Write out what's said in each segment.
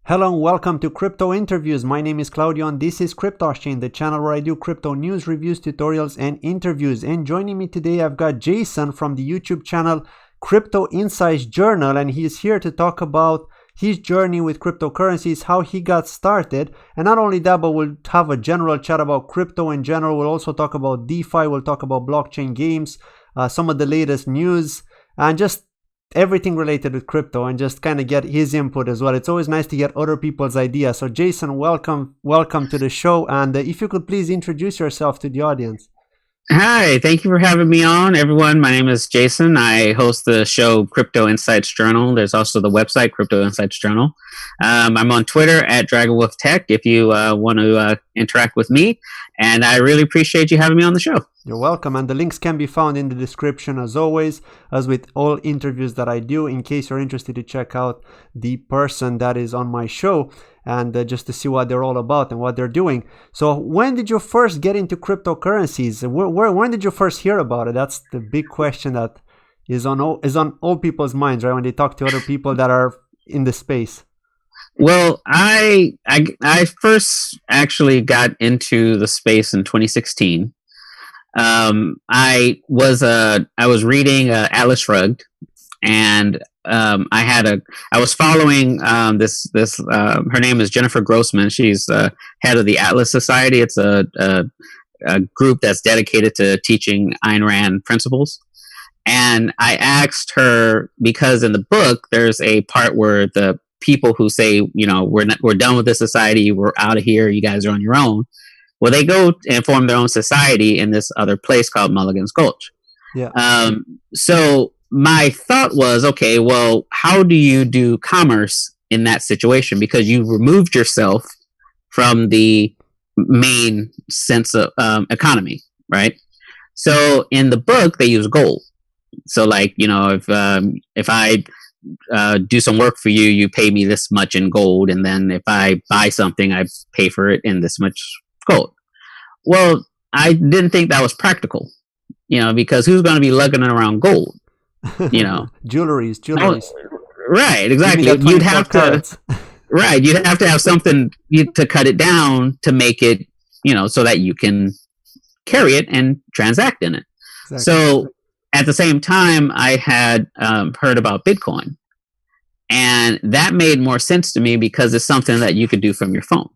Hello and welcome to Crypto Interviews. My name is Claudio and this is Cryptoschain, the channel where I do crypto news, reviews, tutorials, and interviews. And joining me today, I've got Jason from the YouTube channel Crypto Insights Journal, and he's here to talk about his journey with cryptocurrencies, how he got started. And not only that, but we'll have a general chat about crypto in general. We'll also talk about DeFi, we'll talk about blockchain games, some of the latest news, and just everything related with crypto, and just kind of get his input as well. It's always nice to get other people's ideas. So Jason, welcome to the show, and if you could please introduce yourself to the audience. Hi, thank you for having me on, everyone. My name is Jason. I host the show Crypto Insights Journal. There's also the website Crypto Insights Journal. I'm on Twitter at DragonWolfTech if you want to interact with me, and I really appreciate you having me on the show. You're welcome, and the links can be found in the description as always, as with all interviews that I do, in case you're interested to check out the person that is on my show and just to see what they're all about and what they're doing. So when did you first get into cryptocurrencies? When did you first hear about it? That's the big question that is on all people's minds, right? When they talk to other people that are in the space. Well, I first actually got into the space in 2016. I was reading Atlas Shrugged, and I was following this her name is Jennifer Grossman. She's head of the Atlas Society. It's a group that's dedicated to teaching Ayn Rand principles. And I asked her, because in the book there's a part where the people who say, we're done with this society, we're out of here, you guys are on your own. Well, they go and form their own society in this other place called Mulligan's Gulch. Yeah. So my thought was, okay, well, how do you do commerce in that situation? Because you removed yourself from the main sense of economy, right? So in the book, they use gold. So, like, if I do some work for you, you pay me this much in gold, and then if I buy something, I pay for it in this much gold. Well, I didn't think that was practical, because who's going to be lugging around gold? Jewelries. Oh, right, exactly. You'd have to, right. You'd have to have something to cut it down to make it, so that you can carry it and transact in it. Exactly. So at the same time, I had heard about Bitcoin, and that made more sense to me because it's something that you could do from your phone.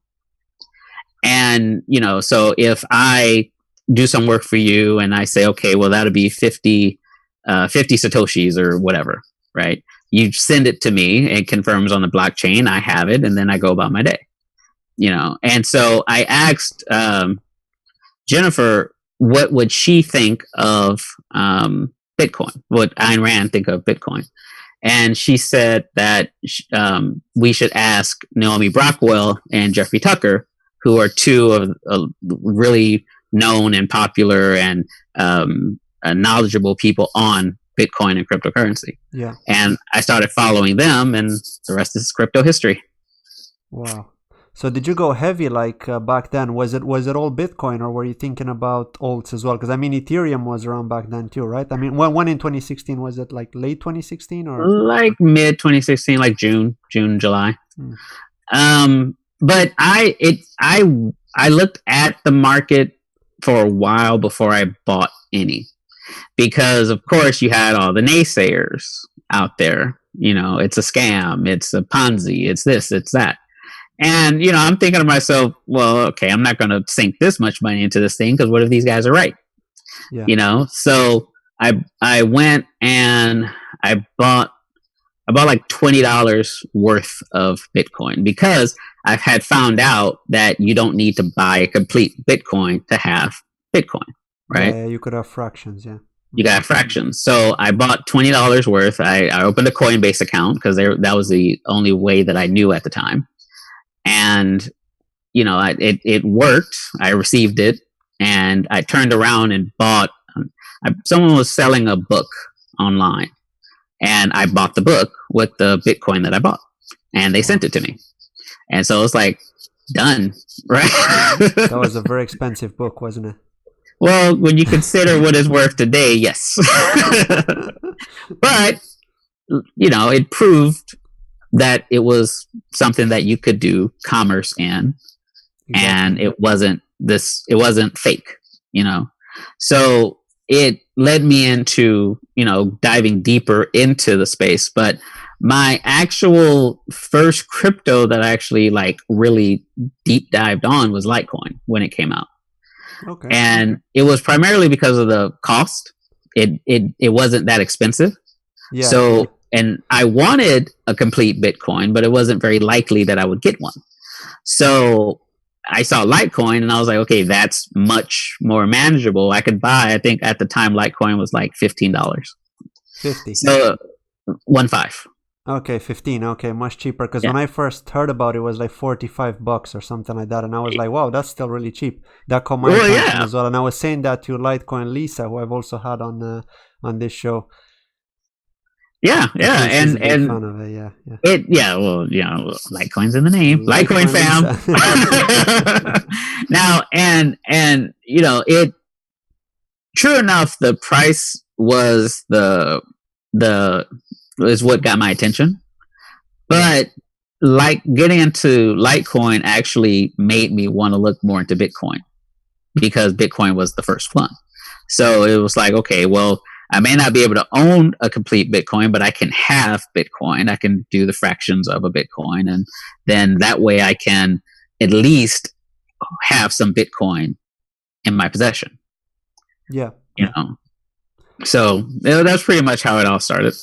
And, so if I do some work for you and I say, okay, well, that'll be 50 Satoshis or whatever, right? You send it to me, it confirms on the blockchain, I have it, and then I go about my day, And so I asked Jennifer, what would she think of Bitcoin? What Ayn Rand think of Bitcoin? And she said that we should ask Naomi Brockwell and Jeffrey Tucker, who are two of really known and popular and knowledgeable people on Bitcoin and cryptocurrency. Yeah. And I started following them, and the rest is crypto history. Wow. So did you go heavy back then? Was it all Bitcoin, or were you thinking about alts as well? Because Ethereum was around back then too, right? When in 2016, was it like late 2016 or like mid 2016, like June, July? But I looked at the market for a while before I bought any, because of course you had all the naysayers out there. It's a scam, it's a Ponzi, it's this, it's that. And, I'm thinking to myself, well, okay, I'm not going to sink this much money into this thing, because what if these guys are right? Yeah. So I went and I bought like $20 worth of Bitcoin, because I had found out that you don't need to buy a complete Bitcoin to have Bitcoin, right? Yeah, you could have fractions, yeah. You got fractions. So I bought $20 worth. I opened a Coinbase account because that was the only way that I knew at the time. And, it worked. I received it, and I turned around and bought. Someone was selling a book online, and I bought the book with the Bitcoin that I bought, and they sent it to me. And so it's like, done, right? That was a very expensive book, wasn't it? Well, when you consider what it's worth today, yes. But, it proved that it was something that you could do commerce in, and it wasn't fake, So it led me into, diving deeper into the space. But my actual first crypto that I actually really deep dived on was Litecoin when it came out. Okay. And it was primarily because of the cost. It wasn't that expensive. Yeah. So, and I wanted a complete Bitcoin, but it wasn't very likely that I would get one. So I saw Litecoin and I was like, okay, that's much more manageable. I could buy, I think at the time, Litecoin was like $15. 50. So 15. Okay, 15. Okay, much cheaper. Because Yeah. when I first heard about it, it was like $45 or something like that, and I was like, "Wow, that's still really cheap." That caught my attention as well. And I was saying that to Litecoin Lisa, who I've also had on this show. Yeah, She's a big fan of it. Yeah. Litecoin's in the name. Litecoin fam. Now, and it. True enough, the price was is what got my attention, but getting into Litecoin actually made me want to look more into Bitcoin, because Bitcoin was the first one. So it was like, okay, well, I may not be able to own a complete Bitcoin, but I can have Bitcoin. I can do the fractions of a Bitcoin, and then that way I can at least have some Bitcoin in my possession. Yeah. So that's pretty much how it all started.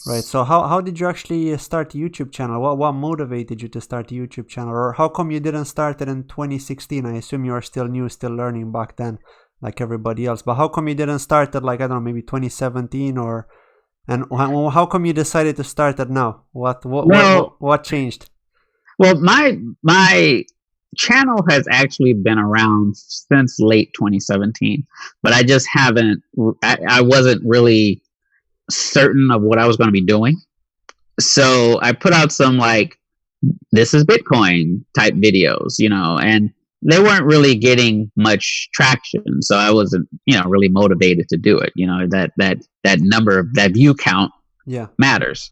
Right. So how did you actually start the YouTube channel? What motivated you to start the YouTube channel? Or how come you didn't start it in 2016? I assume you are still new, still learning back then, like everybody else. But how come you didn't start it like, I don't know, maybe 2017 and how come you decided to start it now? What changed? Well, my channel has actually been around since late 2017, but I just I wasn't really certain of what I was going to be doing. So I put out some this is Bitcoin type videos, and they weren't really getting much traction. So I wasn't, really motivated to do it. That number of that view count matters.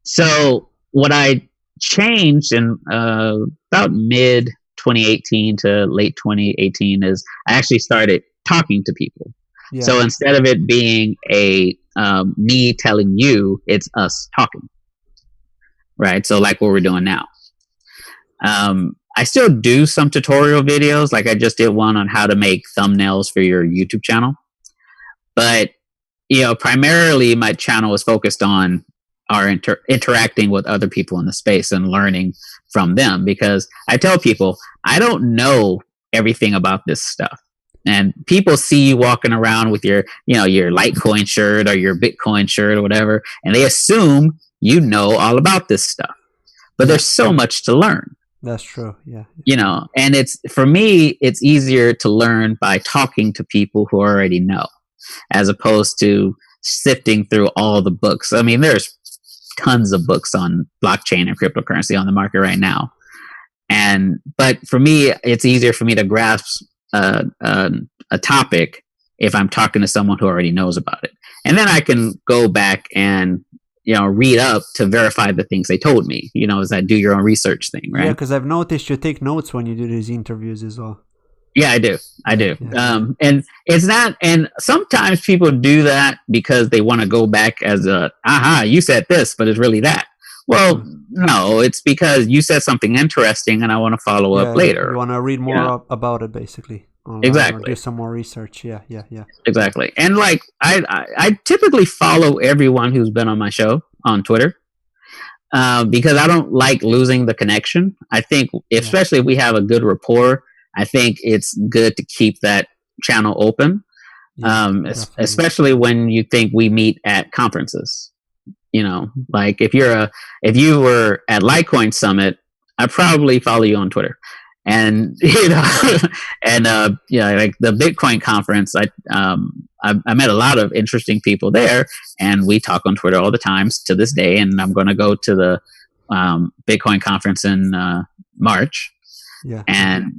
So what I changed in about mid 2018 to late 2018 is I actually started talking to people. Yeah. So instead of it being me telling you, it's us talking, right? So like what we're doing now. I still do some tutorial videos. Like I just did one on how to make thumbnails for your YouTube channel. But, primarily my channel is focused on our interacting with other people in the space and learning from them, because I tell people I don't know everything about this stuff. And people see you walking around with your Litecoin shirt or your Bitcoin shirt or whatever, and they assume you know all about this stuff. But there's so much to learn. That's true. Yeah. And for me, it's easier to learn by talking to people who already know, as opposed to sifting through all the books. I mean, there's tons of books on blockchain and cryptocurrency on the market right now. But for me, it's easier for me to grasp a topic if I'm talking to someone who already knows about it. And then I can go back and, read up to verify the things they told me, is that do your own research thing, right? Yeah, because I've noticed you take notes when you do these interviews as well. Yeah, I do. Yeah. And it's not, and sometimes people do that because they want to go back as you said this, but it's really that. Well, no, it's because you said something interesting and I want to follow up later. You want to read more about it, basically. Exactly. Do some more research. Yeah. Exactly. And I typically follow everyone who's been on my show on Twitter, because I don't like losing the connection. I think, especially if we have a good rapport, I think it's good to keep that channel open, especially when you think we meet at conferences. Like if you were at Litecoin Summit, I probably follow you on Twitter. And like the Bitcoin conference, I met a lot of interesting people there, and we talk on Twitter all the time to this day. And I'm going to go to the Bitcoin conference in March. Yeah. And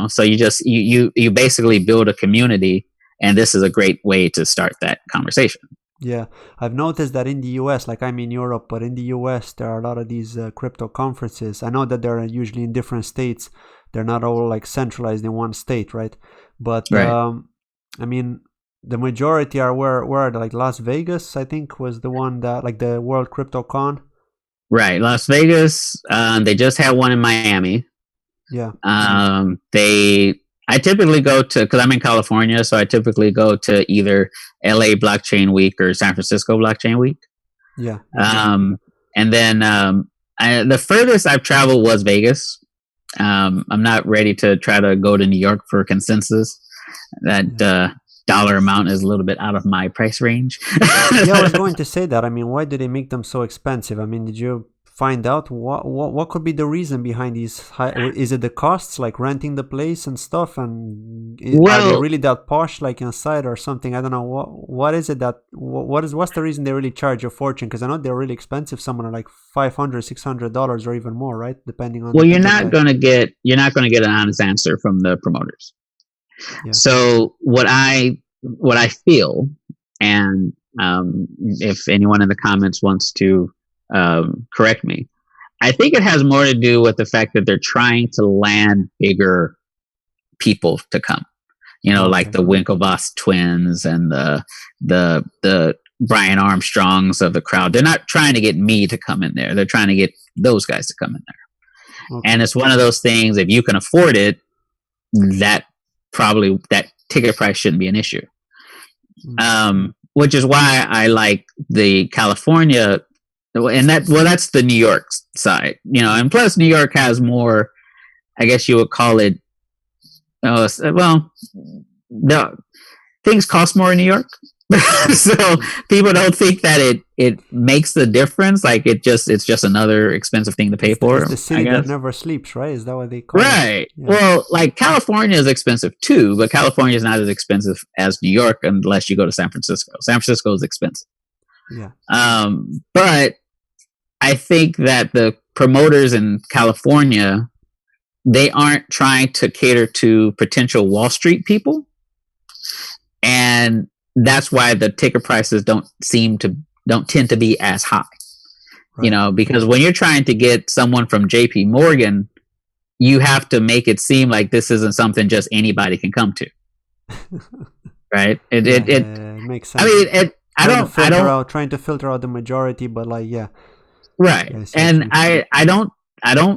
so you basically build a community, and this is a great way to start that conversation. Yeah, I've noticed that in the US, like I'm in Europe, but in the US, there are a lot of these crypto conferences. I know that they're usually in different states. They're not all like centralized in one state, right? But Right. I mean, the majority are where are they? Like Las Vegas, I think, was the one that like the World Crypto Con. Right. Las Vegas, they just had one in Miami. Yeah. I typically go to, because I'm in California, so I typically go to either LA Blockchain Week or San Francisco Blockchain Week. Yeah. And then the furthest I've traveled was Vegas. I'm not ready to try to go to New York for consensus. That dollar amount is a little bit out of my price range. Yeah, I was going to say that. I mean, why do they make them so expensive? I mean, did you find out what could be the reason behind these high? Is it the costs, like renting the place and stuff? And are they really that posh, like inside or something? I don't know. What is it that what's the reason they really charge a fortune? Because I know they're really expensive. Some are like $500, $600 or even more, right? Depending on. Well, you're not gonna get an honest answer from the promoters. Yeah. So what I feel, and if anyone in the comments wants to correct me, I think it has more to do with the fact that they're trying to land bigger people to come. Like the Winklevoss twins and the Brian Armstrongs of the crowd. They're not trying to get me to come in there. They're trying to get those guys to come in there. And it's one of those things, if you can afford it, that ticket price shouldn't be an issue. Which is why I like the California, and that's the New York side, and plus New York has more, I guess you would call it, the things cost more in New York. So people don't think that it makes the difference. Like it's just another expensive thing to pay for. It's the city that never sleeps, right? Is that what they call it? Right. Yeah. Well, like California is expensive too, but California is not as expensive as New York unless you go to San Francisco. San Francisco is expensive. Yeah. But I think that the promoters in California, they aren't trying to cater to potential Wall Street people, and that's why the ticket prices don't tend to be as high. Right. Because when you're trying to get someone from JP Morgan, you have to make it seem like this isn't something just anybody can come to. Right? It makes sense. I mean, trying to filter out the majority, but like, yeah. Right. And I don't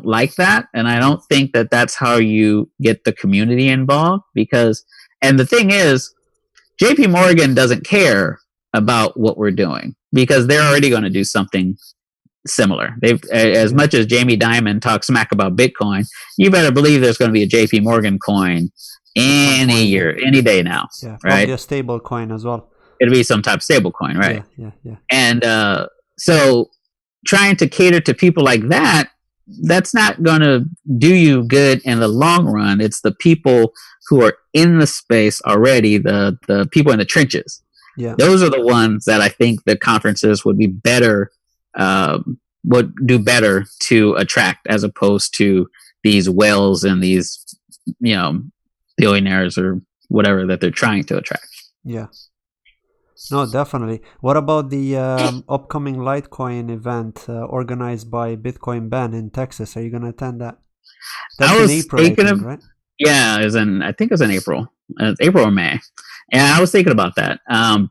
like that, and I don't think that that's how you get the community involved, and the thing is, JP Morgan doesn't care about what we're doing because they're already going to do something similar. As much as Jamie Dimon talks smack about Bitcoin, you better believe there's going to be a JP Morgan coin any year, any day now. Yeah, probably a stable coin as well. It'll be some type of stable coin, right? Yeah. And so trying to cater to people like that's not going to do you good in the long run. It's the people who are in the space already, the people in the trenches. Yeah. Those are the ones that I think the conferences would be better, would do better to attract, as opposed to these whales and these, billionaires or whatever that they're trying to attract. Yeah. No, definitely. What about the upcoming Litecoin event organized by Bitcoin Ben in Texas? Are you going to attend that? That's in April, I think, right? Yeah, I think it was in April. April or May. And I was thinking about that.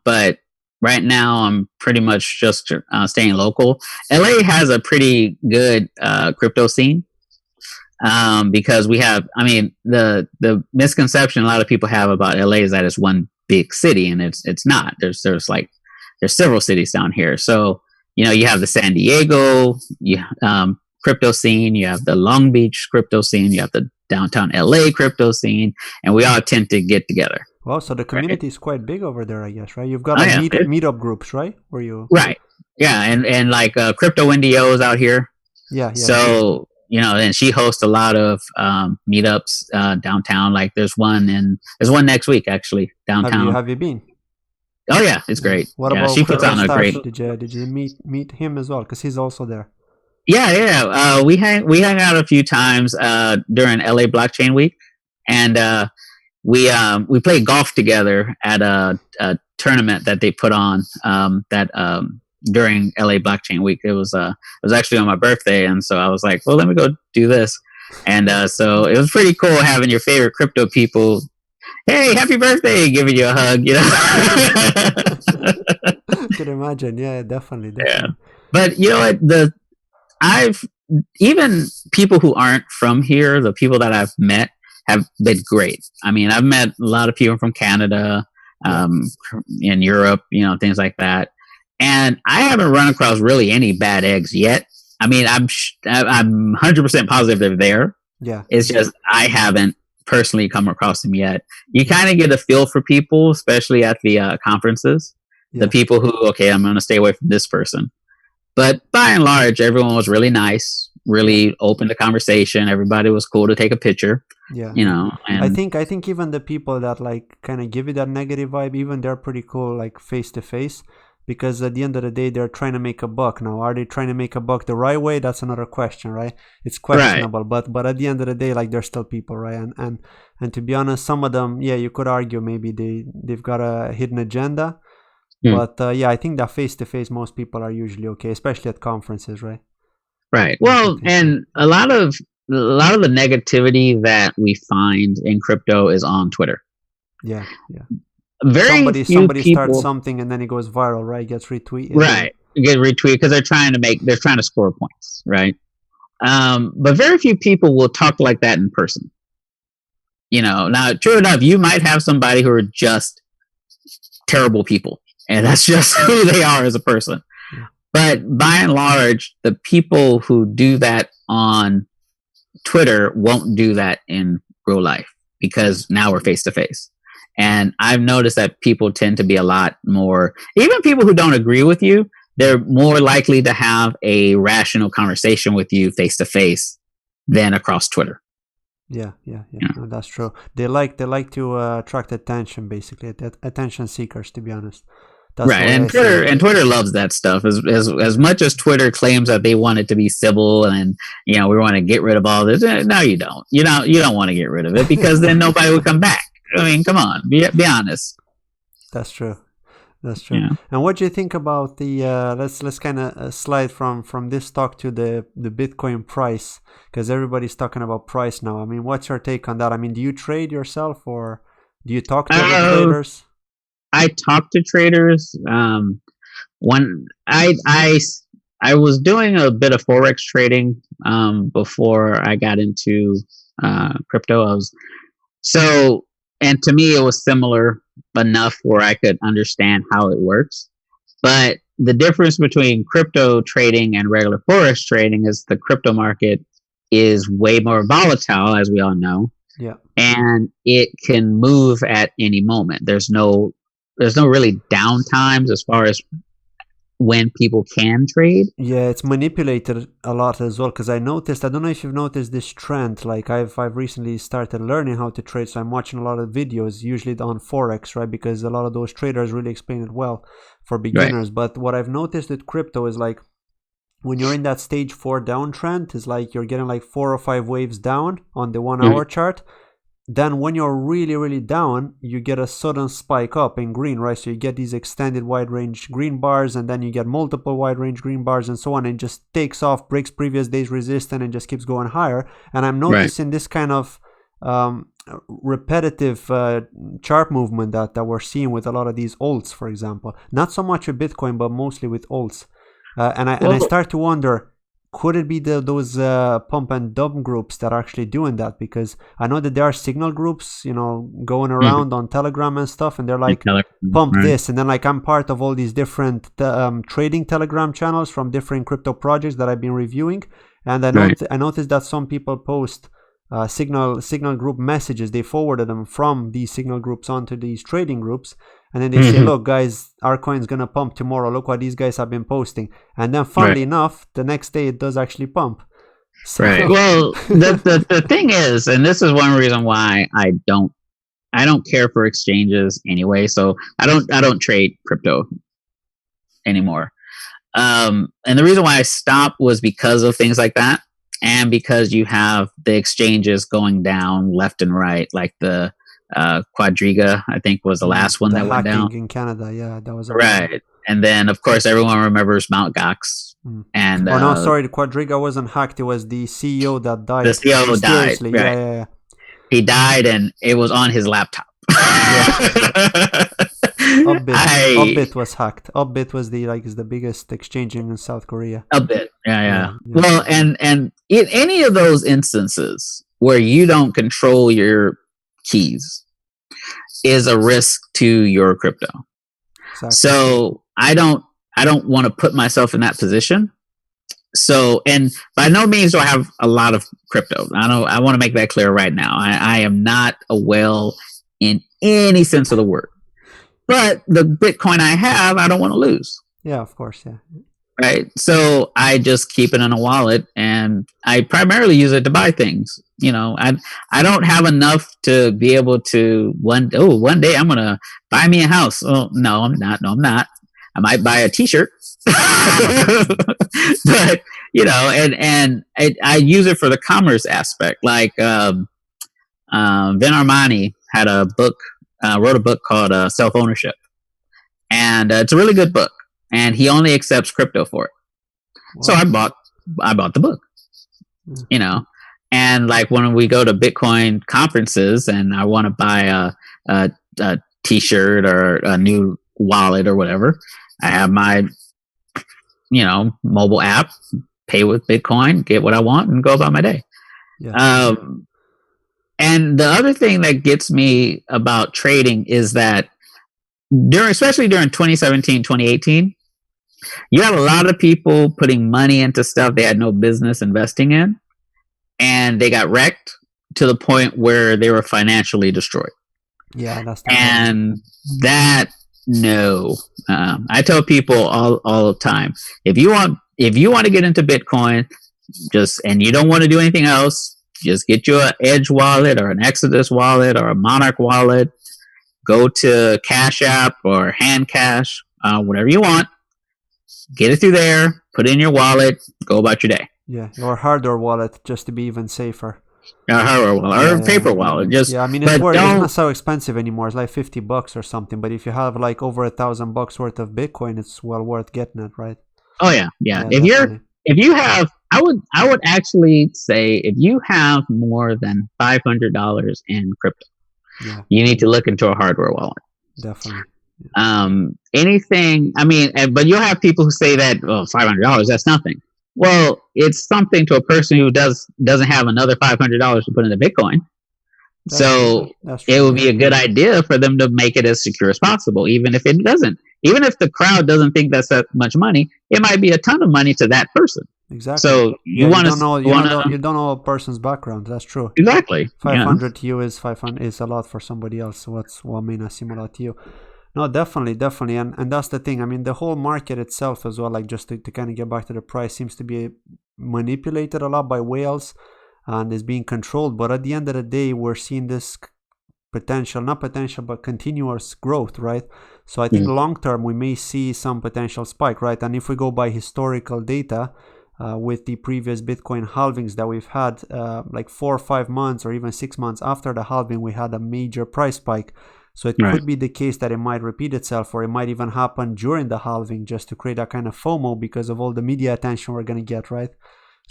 But right now I'm pretty much just staying local. LA has a pretty good crypto scene. Because we have, the misconception a lot of people have about LA is that it's one big city, and it's not. There's several cities down here. So, you have the San Diego crypto scene, you have the Long Beach crypto scene, you have the downtown LA crypto scene, and we all tend to get together. Well, so the community is quite big over there, I guess, right? You've got meetup groups, right? Where you right, yeah, and like Crypto NDOs out here. Yeah. So and she hosts a lot of meetups downtown. Like there's one next week actually downtown. Have you been? Oh yeah, it's great. What about she puts on a great? Did you meet him as well? Because he's also there. Yeah. We hang out a few times during LA Blockchain Week, and we play golf together at a tournament that they put on during LA Blockchain Week. It was actually on my birthday, and so I was like, well, let me go do this. And so it was pretty cool having your favorite crypto people, hey, happy birthday, giving you a hug, you know. I can imagine. Yeah, definitely. Yeah. But you know what, I've even people who aren't from here, the people that I've met have been great. I mean, I've met a lot of people from Canada, in Europe, you know, things like that. And I haven't run across really any bad eggs yet. I mean, I'm 100% positive they're there. Yeah. It's just I haven't personally come across them yet. You kind of get a feel for people, especially at the conferences. Yeah. The people who, okay, I'm going to stay away from this person. But by and large, everyone was really nice, really open to conversation. Everybody was cool to take a picture. Yeah, you know. And I think even the people that like kind of give you that negative vibe, even they're pretty cool, like face to face. Because at the end of the day, they're trying to make a buck. Now, are they trying to make a buck the right way? That's another question, right? It's questionable, right. But at the end of the day, like they're still people, right? And to be honest, some of them, yeah, you could argue maybe they've got a hidden agenda. But yeah, I think that face to face, most people are usually okay, especially at conferences, right? Right. Well, and a lot of the negativity that we find in crypto is on Twitter. Yeah. Somebody people, starts something and then it goes viral, right? It gets retweeted. Right. It gets retweeted because they're trying to score points, right? But very few people will talk like that in person. You know, now true enough, you might have somebody who are just terrible people, and that's just who they are as a person. Yeah. But by and large, the people who do that on Twitter won't do that in real life because now we're face to face. And I've noticed that people tend to be a lot more, even people who don't agree with you, they're more likely to have a rational conversation with you face to face than across Twitter. Yeah. No, that's true. They like to attract attention, basically, attention seekers, to be honest. That's right, and Twitter loves that stuff. As much as Twitter claims that they want it to be civil and we want to get rid of all this, no, you don't. You don't want to get rid of it because then nobody will come back. I mean, come on, be honest. That's true. Yeah. And what do you think about the let's kind of slide from this talk to the Bitcoin price, because everybody's talking about price now. I mean, what's your take on that? I mean, do you trade yourself or do you talk to other traders? I talk to traders. When I was doing a bit of forex trading before I got into crypto. And to me, it was similar enough where I could understand how it works. But the difference between crypto trading and regular forex trading is the crypto market is way more volatile, as we all know. Yeah. And it can move at any moment. There's no really downtimes as far as when people can trade. Yeah, it's manipulated a lot as well, because I don't know if you've noticed this trend. Like I've recently started learning how to trade, so I'm watching a lot of videos, usually on Forex, right? Because a lot of those traders really explain it well for beginners. Right. But what I've noticed with crypto is like when you're in that stage 4 downtrend, is like you're getting like 4 or 5 waves down on the 1 hour chart. Then when you're really, really down, you get a sudden spike up in green, right? So you get these extended wide range green bars, and then you get multiple wide range green bars and so on, and it just takes off, breaks previous day's resistance, and just keeps going higher. And I'm noticing this kind of repetitive chart movement that we're seeing with a lot of these alts, for example. Not so much with Bitcoin, but mostly with alts. And I start to wonder, could it be those pump and dump groups that are actually doing that? Because I know that there are signal groups, going around on Telegram and stuff, and they're like, pump this. And then like I'm part of all these different trading Telegram channels from different crypto projects that I've been reviewing. And I noticed that some people post signal group messages. They forwarded them from these signal groups onto these trading groups. And then they say, look, guys, our coin's going to pump tomorrow. Look what these guys have been posting. And then funnily enough, the next day it does actually pump. So. Right. Well, the thing is, and this is one reason why I don't care for exchanges anyway. So I don't trade crypto anymore. And the reason why I stopped was because of things like that. And because you have the exchanges going down left and right, like the Quadriga, I think, was the last one that went down in Canada. Yeah, that was right. And then, of course, everyone remembers Mt. Gox. And no, sorry, the Quadriga wasn't hacked. It was the CEO that died. The CEO died. Right. Yeah. He died, and it was on his laptop. Upbit was hacked. Upbit was the biggest exchange in South Korea. Upbit, yeah. Well, and in any of those instances where you don't control your keys is a risk to your crypto. Exactly. So I don't want to put myself in that position. So, and by no means do I have a lot of crypto. I want to make that clear right now. I am not a whale in any sense of the word. But the Bitcoin I have, I don't want to lose. Yeah, of course, yeah. Right. So I just keep it in a wallet, and I primarily use it to buy things. I don't have enough to be able to one day I'm going to buy me a house. Oh, no, I'm not. I might buy a t-shirt, but and I use it for the commerce aspect. Like, Vin Armani had a book, wrote a book called Self-Ownership, and it's a really good book, and he only accepts crypto for it. Wow. So I bought the book, and like when we go to Bitcoin conferences and I want to buy a t-shirt or a new wallet or whatever, I have my, mobile app, pay with Bitcoin, get what I want, and go about my day. Yeah. And the other thing that gets me about trading is that especially during 2017, 2018, you had a lot of people putting money into stuff they had no business investing in, and they got wrecked to the point where they were financially destroyed. Yeah, that's no. I tell people all the time, if you want to get into Bitcoin, and you don't want to do anything else, just get you an Edge wallet or an Exodus wallet or a Monarch wallet. Go to Cash App or Hand Cash, whatever you want. Get it through there. Put it in your wallet. Go about your day. Yeah, or hardware wallet, just to be even safer. Hardware wallet or paper wallet. It's not so expensive anymore. It's like $50 or something. But if you have like over $1,000 worth of Bitcoin, it's well worth getting it, right? Oh yeah. If you have, I would actually say if you have more than $500 in crypto, you need to look into a hardware wallet. Definitely. Anything. But you'll have people who say that $500, that's nothing. Well, it's something to a person who doesn't have another $500 to put into Bitcoin. That's true. It would be a good idea for them to make it as secure as possible, even if it doesn't. Even if the crowd doesn't think that's that much money, it might be a ton of money to that person. Exactly. So you don't know a person's background. That's true. Exactly. 500 to you is 500 is a lot for somebody else. So what may not seem a lot to you. No, definitely, and that's the thing. The whole market itself as well, like just to kind of get back to the price, seems to be manipulated a lot by whales and is being controlled. But at the end of the day, we're seeing this continuous growth, right? So I think long term we may see some potential spike, right? And if we go by historical data, with the previous Bitcoin halvings that we've had, like 4 or 5 months or even 6 months after the halving, we had a major price spike. So it could be the case that it might repeat itself, or it might even happen during the halving just to create that kind of FOMO because of all the media attention we're going to get, right?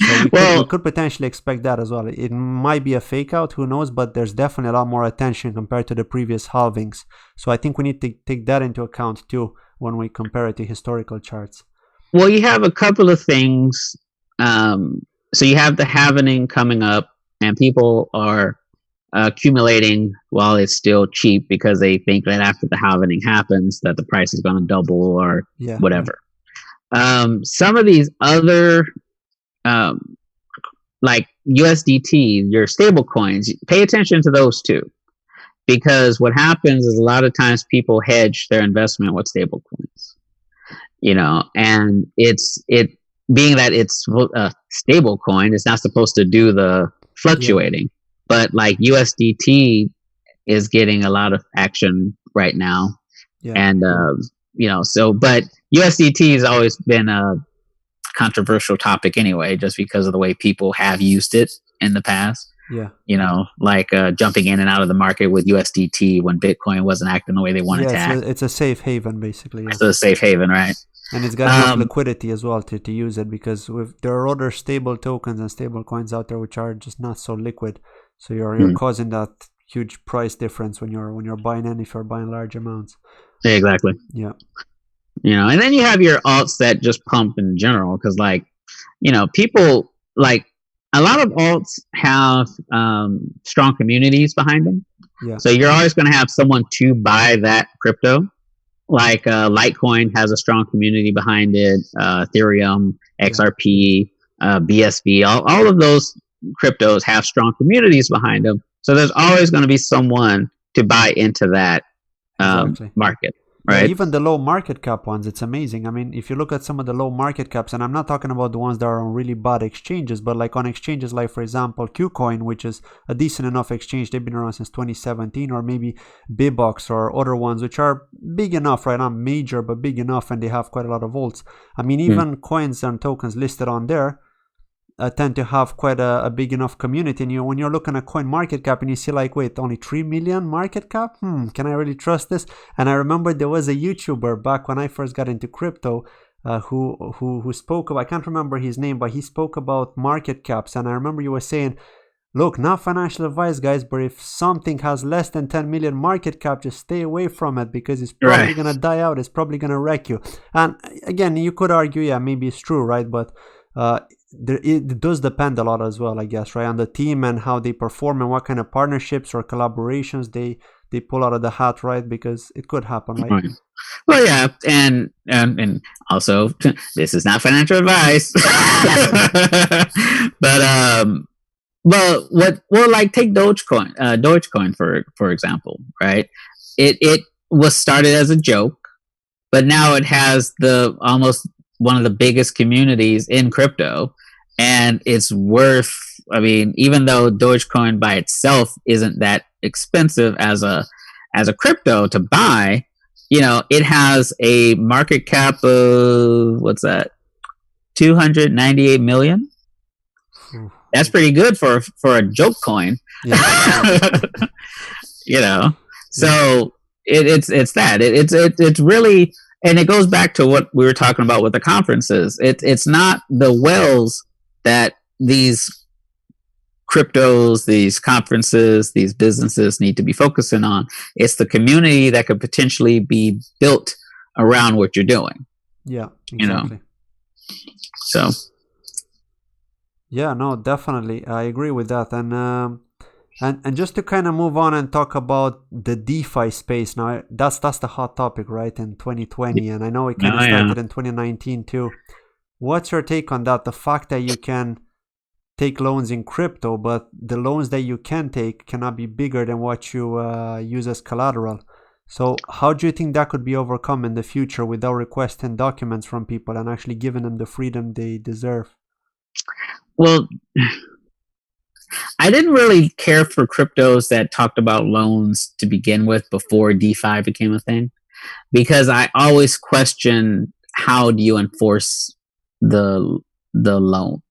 So we could potentially expect that as well. It might be a fake out, who knows, but there's definitely a lot more attention compared to the previous halvings. So I think we need to take that into account too when we compare it to historical charts. Well, you have a couple of things. So you have the halving coming up, and people are accumulating while it's still cheap because they think that after the halving happens that the price is going to double or whatever. Some of these other like USDT, your stable coins, pay attention to those too, because what happens is a lot of times people hedge their investment with stable coins, and it being that it's a stable coin, it's not supposed to do the fluctuating. But like USDT is getting a lot of action right now. And, but USDT has always been a controversial topic anyway, just because of the way people have used it in the past. Yeah. Like jumping in and out of the market with USDT when Bitcoin wasn't acting the way they wanted to act. It's a safe haven, basically. Yeah. It's a safe haven, right? And it's got enough liquidity as well to use it, because there are other stable tokens and stable coins out there which are just not so liquid. So you're causing that huge price difference when you're buying in, if you're buying large amounts. Exactly. Yeah. And then you have your alts that just pump in general, because people, like, a lot of alts have strong communities behind them. Yeah. So you're always going to have someone to buy that crypto. Like Litecoin has a strong community behind it. Ethereum, XRP, BSV, all of those cryptos have strong communities behind them. So there's always going to be someone to buy into that market. Right. Yeah, even the low market cap ones, it's amazing. I mean, if you look at some of the low market caps, and I'm not talking about the ones that are on really bad exchanges, but like on exchanges like, for example, KuCoin, which is a decent enough exchange. They've been around since 2017, or maybe Bibox or other ones which are big enough, right? Not major, but big enough, and they have quite a lot of volts. I mean, even coins and tokens listed on there tend to have quite a big enough community. And when you're looking at coin market cap and you see like, wait, only 3 million market cap, can I really trust this? And I remember there was a YouTuber back when I first got into crypto who spoke about, I can't remember his name, but he spoke about market caps. And I remember you were saying, look, not financial advice, guys, but if something has less than 10 million market cap, just stay away from it, because it's probably going to die out. It's probably going to wreck you. And again, you could argue, yeah, maybe it's true, right? But it does depend a lot as well, I guess, right, on the team and how they perform and what kind of partnerships or collaborations they pull out of the hat, right? Because it could happen, right? Well, yeah, and also, this is not financial advice, but like take Dogecoin for example, right? It was started as a joke, but now it has almost one of the biggest communities in crypto, and it's worth, I mean, even though Dogecoin by itself isn't that expensive as a crypto to buy, it has a market cap of, what's that, 298 million. That's pretty good for a joke coin. So it's that it's really. And it goes back to what we were talking about with the conferences. It's not the whales that these cryptos, these conferences, these businesses need to be focusing on. It's the community that could potentially be built around what you're doing. Yeah, exactly. So. Yeah, no, definitely. I agree with that. And just to kind of move on and talk about the DeFi space now, that's the hot topic, right, in 2020, and I know it kind of started in 2019 too. What's your take on that? The fact that you can take loans in crypto, but the loans that you can take cannot be bigger than what you use as collateral. So how do you think that could be overcome in the future without requesting documents from people and actually giving them the freedom they deserve? Well, I didn't really care for cryptos that talked about loans to begin with before DeFi became a thing, because I always question, how do you enforce the loan,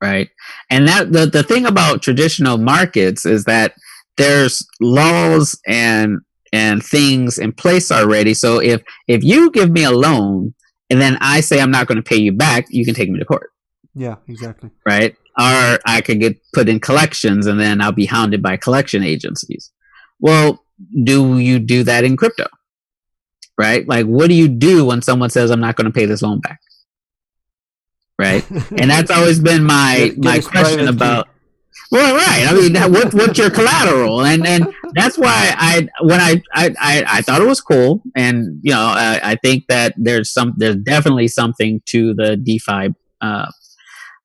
right? And that the thing about traditional markets is that there's laws and things in place already. So if you give me a loan and then I say I'm not going to pay you back, you can take me to court. Yeah, exactly. Right? Or I could get put in collections and then I'll be hounded by collection agencies. Well, do you do that in crypto? Right? Like, what do you do when someone says, I'm not going to pay this loan back? Right? And that's always been my question about. Well, right. I mean, what's your collateral? And that's why I thought it was cool. And, I think that there's definitely something to the DeFi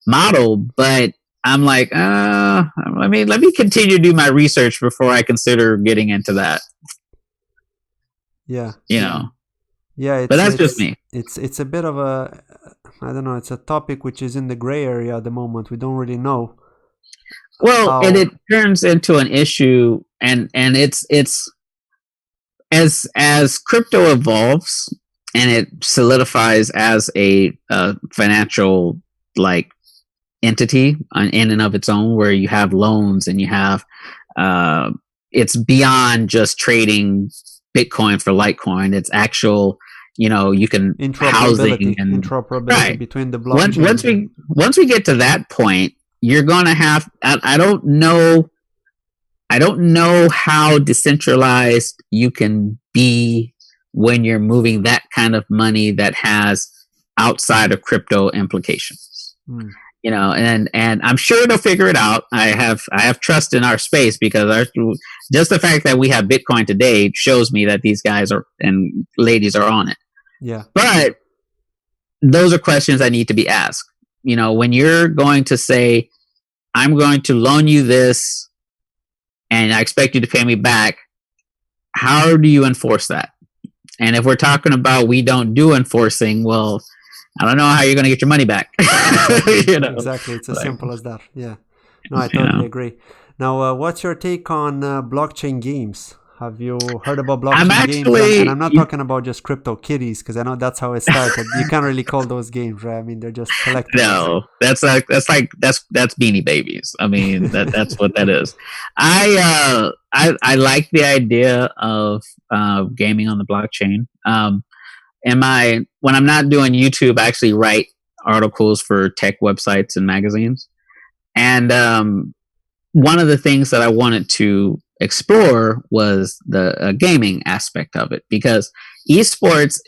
model, but I'm like, let me continue to do my research before I consider getting into that. Yeah. Yeah, but that's just me. It's a bit of a, I don't know, it's a topic which is in the gray area at the moment. We don't really know. Well, and it turns into an issue, and it's as crypto evolves and it solidifies as a financial entity in and of its own, where you have loans and you have it's beyond just trading Bitcoin for Litecoin. It's actual, you can housing and interoperability between the blockchain. Once we get to that point, you're gonna have. I don't know how decentralized you can be when you're moving that kind of money that has outside of crypto implications. And I'm sure they'll figure it out. I have trust in our space, because just the fact that we have Bitcoin today shows me that these guys and ladies are on it. Yeah. But those are questions that need to be asked. When you're going to say, I'm going to loan you this and I expect you to pay me back, how do you enforce that? And if we're talking about we don't do enforcing, well, I don't know how you're going to get your money back. Exactly. It's as simple as that. Yeah. No, I totally agree. Now, what's your take on blockchain games? Have you heard about blockchain games? And I'm not talking about just crypto kitties, because I know that's how it started. You can't really call those games, right? I mean, they're just collectibles. No, that's Beanie Babies. I mean, that's what that is. I like the idea of gaming on the blockchain. When I'm not doing YouTube, I actually write articles for tech websites and magazines. And one of the things that I wanted to explore was the gaming aspect of it, because esports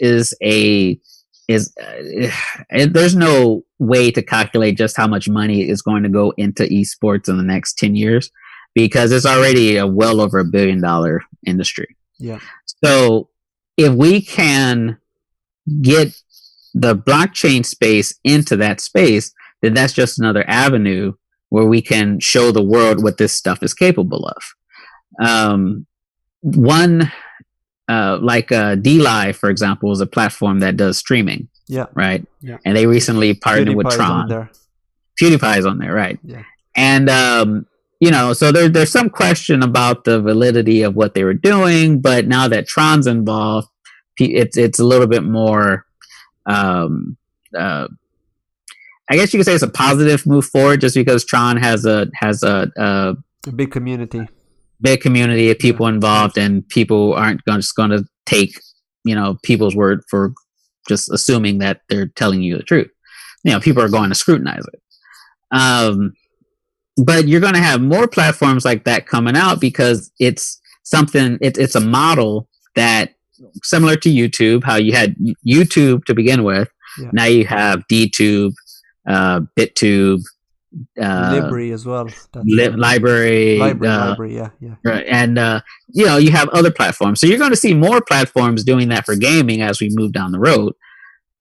there's no way to calculate just how much money is going to go into esports in the next 10 years, because it's already a well over $1 billion industry. Yeah. So if we can get the blockchain space into that space, then that's just another avenue where we can show the world what this stuff is capable of. DLive, for example, is a platform that does streaming. Yeah. Right. Yeah. And they recently partnered with Tron. PewDiePie is on there, right? Yeah. And so there's some question about the validity of what they were doing, but now that Tron's involved, it's a little bit more. I guess you could say it's a positive move forward, just because Tron has a big community of people involved, and people aren't just going to take people's word for just assuming that they're telling you the truth. People are going to scrutinize it. But you're going to have more platforms like that coming out, because it's a model that, similar to YouTube, how you had YouTube to begin with. Yeah. Now you have DTube, BitTube, Libri as well. Library, yeah. Right. And you have other platforms. So you're going to see more platforms doing that for gaming as we move down the road.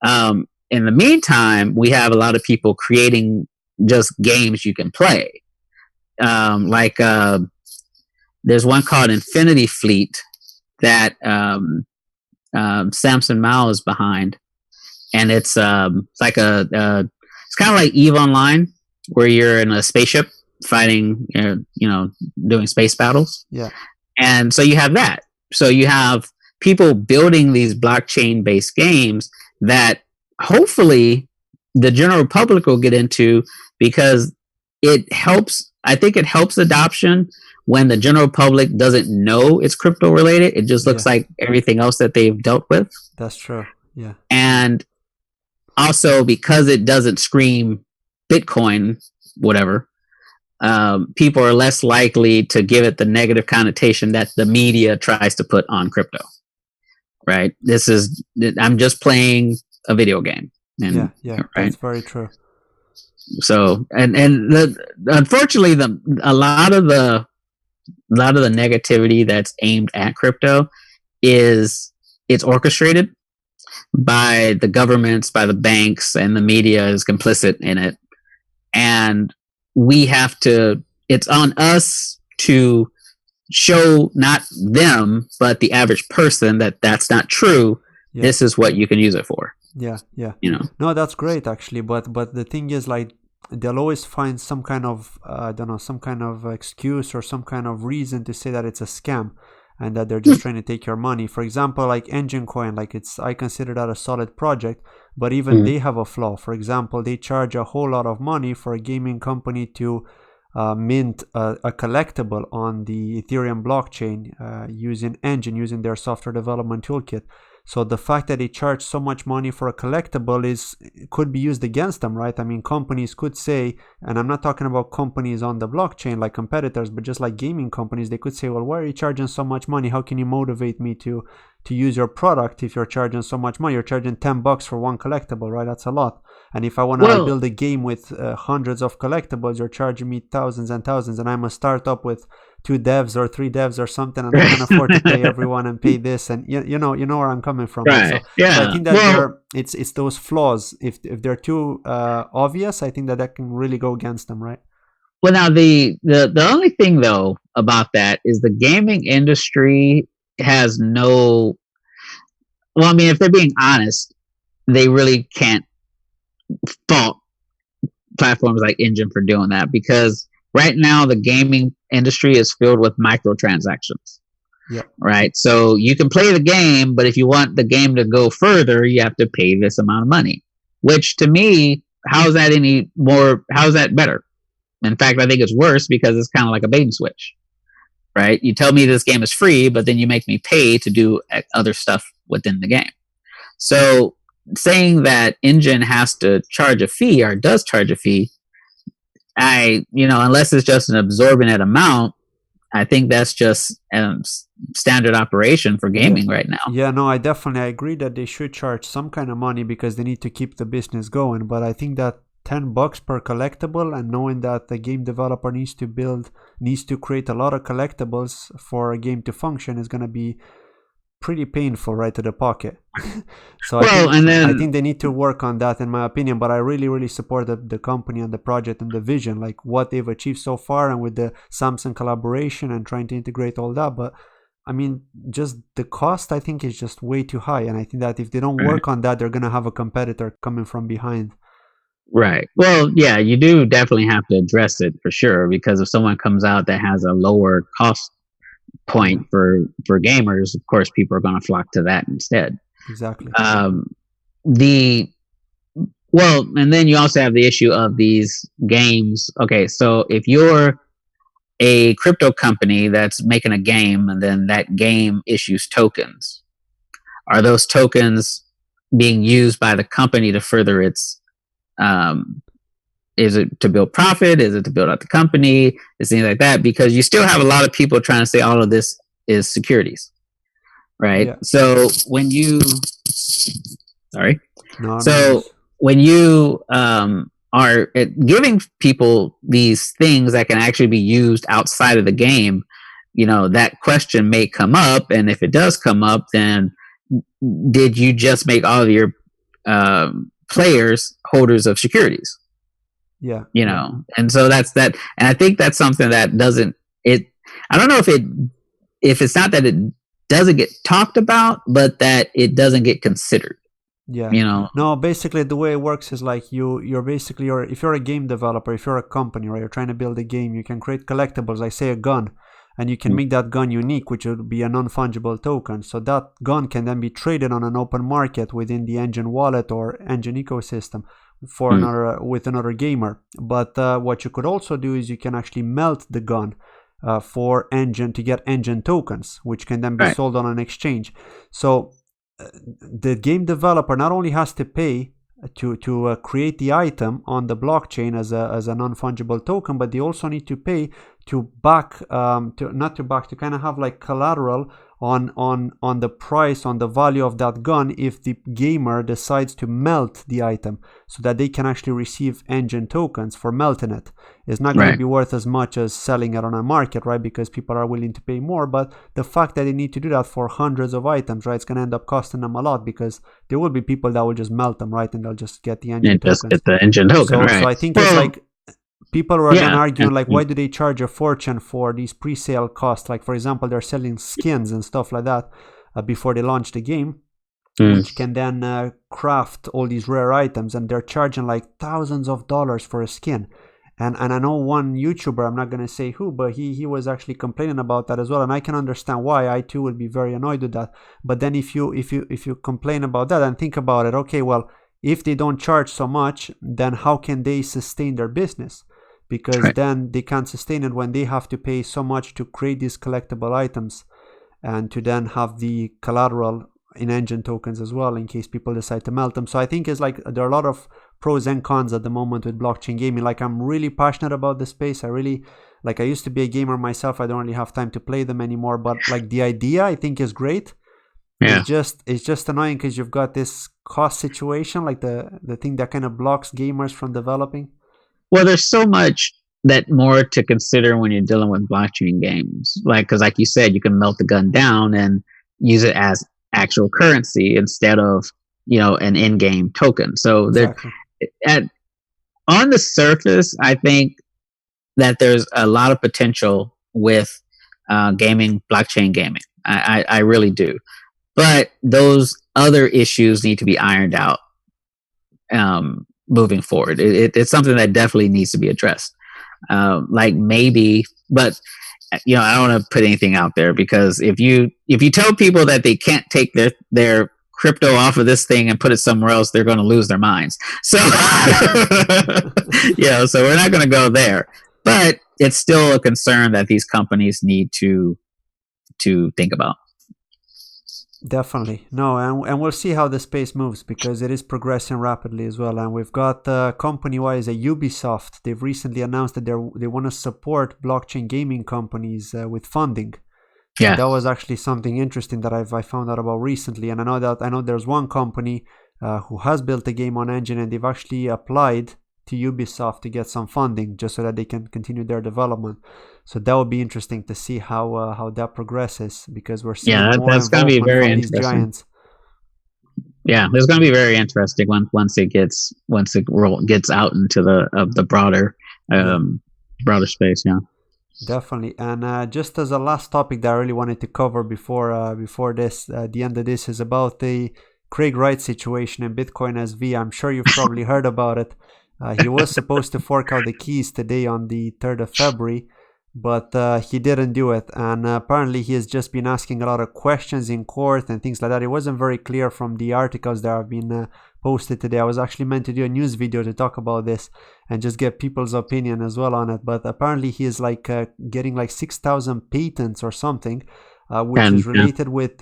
In the meantime, we have a lot of people creating just games you can play. There's one called Infinity Fleet that Samson Mao is behind, and it's it's kind of like EVE Online, where you're in a spaceship fighting, doing space battles. Yeah. And so you have that. So you have people building these blockchain-based games that hopefully the general public will get into, because I think it helps adoption when the general public doesn't know it's crypto related. It just looks like everything else that they've dealt with. That's true. Yeah. And also, because it doesn't scream Bitcoin, whatever, people are less likely to give it the negative connotation that the media tries to put on crypto. Right? I'm just playing a video game. And, yeah, right? That's very true. So, unfortunately, a lot of the negativity that's aimed at crypto it's orchestrated by the governments, by the banks, and the media is complicit in it. And it's on us to show not them, but the average person that that's not true. Yeah. This is what you can use it for. Yeah. No, that's great actually. But the thing is, like, they'll always find some kind of, some kind of excuse or some kind of reason to say that it's a scam. and that they're just trying to take your money. For example, like Engine Coin, like I consider that a solid project, but even they have a flaw. For example, they charge a whole lot of money for a gaming company to mint a collectible on the Ethereum blockchain using Engine, using their software development toolkit. So the fact that they charge so much money for a collectible could be used against them, right? I mean, companies could say, and I'm not talking about companies on the blockchain like competitors, but just like gaming companies, they could say, well, why are you charging so much money? How can you motivate me to use your product if you're charging so much money? You're charging $10 for one collectible, right? That's a lot. And if I want to build a game with hundreds of collectibles, you're charging me thousands and thousands, and I'm a startup with 2 devs or 3 devs or something, and I can't afford to pay everyone and pay this, and you know where I'm coming from. Right. So I think that it's those flaws. If they're too obvious, I think that can really go against them, right? Well, now the only thing though about that is the gaming industry has no. Well, I mean, if they're being honest, they really can't fault platforms like Engine for doing that, because right now the gaming industry is filled with microtransactions. Yeah. Right. So you can play the game, but if you want the game to go further, you have to pay this amount of money. Which to me, how's that better? In fact, I think it's worse, because it's kind of like a bait and switch. Right? You tell me this game is free, but then you make me pay to do other stuff within the game. So saying that Engine has to charge a fee, or does charge a fee, unless it's just an absorbent amount, I think that's just standard operation for gaming right now. Yeah, no, I agree that they should charge some kind of money, because they need to keep the business going. But I think that $10 per collectible, and knowing that the game developer needs to create a lot of collectibles for a game to function, is going to be pretty painful right to the pocket. So I think they need to work on that, in my opinion. But I really support the company and the project and the vision, like what they've achieved so far, and with the Samsung collaboration and trying to integrate all that. But I mean, just the cost, I think, is just way too high, and I think that if they don't work on that, they're gonna have a competitor coming from behind. Right. Well, yeah, you do definitely have to address it for sure, because if someone comes out that has a lower cost point for gamers, of course people are going to flock to that instead. Exactly. And then you also have the issue of these games. Okay, so if you're a crypto company that's making a game, and then that game issues tokens, are those tokens being used by the company to further its is it to build profit? Is it to build out the company? Is things like that? Because you still have a lot of people trying to say all of this is securities, right? Yeah. So when you, when you are giving people these things that can actually be used outside of the game, that question may come up, and if it does come up, then did you just make all of your players holders of securities? Yeah. And so that's that. And I think that's something that I don't know if it's not that it doesn't get talked about, but that it doesn't get considered. Yeah. No, basically the way it works is like if you're a game developer, if you're a company, right, you're trying to build a game, you can create collectibles, like say a gun, and you can make that gun unique, which would be a non-fungible token. So that gun can then be traded on an open market within the Engine wallet or Engine ecosystem for another gamer. But what you could also do is you can actually melt the gun for Engine to get Engine tokens, which can then be sold on an exchange. So the game developer not only has to pay to create the item on the blockchain as a non-fungible token, but they also need to pay to kind of have like collateral on the price, on the value of that gun, if the gamer decides to melt the item, so that they can actually receive Engine tokens for melting it. It's not going to be worth as much as selling it on a market, right? Because people are willing to pay more. But the fact that they need to do that for hundreds of items, right, it's going to end up costing them a lot, because there will be people that will just melt them, right, and they'll just get the Engine tokens. Just get the Engine token, so I think it's like people were then arguing, like, why do they charge a fortune for these pre-sale costs? Like, for example, they're selling skins and stuff like that before they launch the game, which can then craft all these rare items, and they're charging like thousands of dollars for a skin. And I know one YouTuber, I'm not going to say who, but he was actually complaining about that as well. And I can understand why. I too will be very annoyed with that. But then if you complain about that and think about it, okay, well, if they don't charge so much, then how can they sustain their business? Because then they can't sustain it when they have to pay so much to create these collectible items and to then have the collateral in engine tokens as well in case people decide to melt them. So I think it's like there are a lot of pros and cons at the moment with blockchain gaming. Like, I'm really passionate about the space. I used to be a gamer myself. I don't really have time to play them anymore, but like the idea I think is great. Yeah. It's just annoying because you've got this cost situation, like the thing that kind of blocks gamers from developing. Well, there's so much that more to consider when you're dealing with blockchain games. Like, because like you said, you can melt the gun down and use it as actual currency instead of, an in-game token. So exactly. On the surface, I think that there's a lot of potential with blockchain gaming. I really do. But those other issues need to be ironed out moving forward. It's something that definitely needs to be addressed. But I don't want to put anything out there, because if you tell people that they can't take their crypto off of this thing and put it somewhere else, they're going to lose their minds. So, so we're not going to go there. But it's still a concern that these companies need to think about. Definitely. No, and we'll see how the space moves, because it is progressing rapidly as well. And we've got company-wise, Ubisoft. They've recently announced that they want to support blockchain gaming companies with funding. Yeah, and that was actually something interesting that I found out about recently. And I know there's one company who has built a game on engine, and they've actually applied to Ubisoft to get some funding just so that they can continue their development. So that would be interesting to see how that progresses, because we're seeing more that's going to be very from these giants. Yeah, it's going to be very interesting once it gets out into the broader space. Yeah, definitely. And just as a last topic that I really wanted to cover before this, the end of this, is about the Craig Wright situation in Bitcoin SV. I'm sure you've probably heard about it. He was supposed to fork out the keys today on the 3rd of February, but he didn't do it. And apparently he has just been asking a lot of questions in court and things like that. It wasn't very clear from the articles that have been posted today. I was actually meant to do a news video to talk about this and just get people's opinion as well on it. But apparently he is getting like 6,000 patents or something, which is related with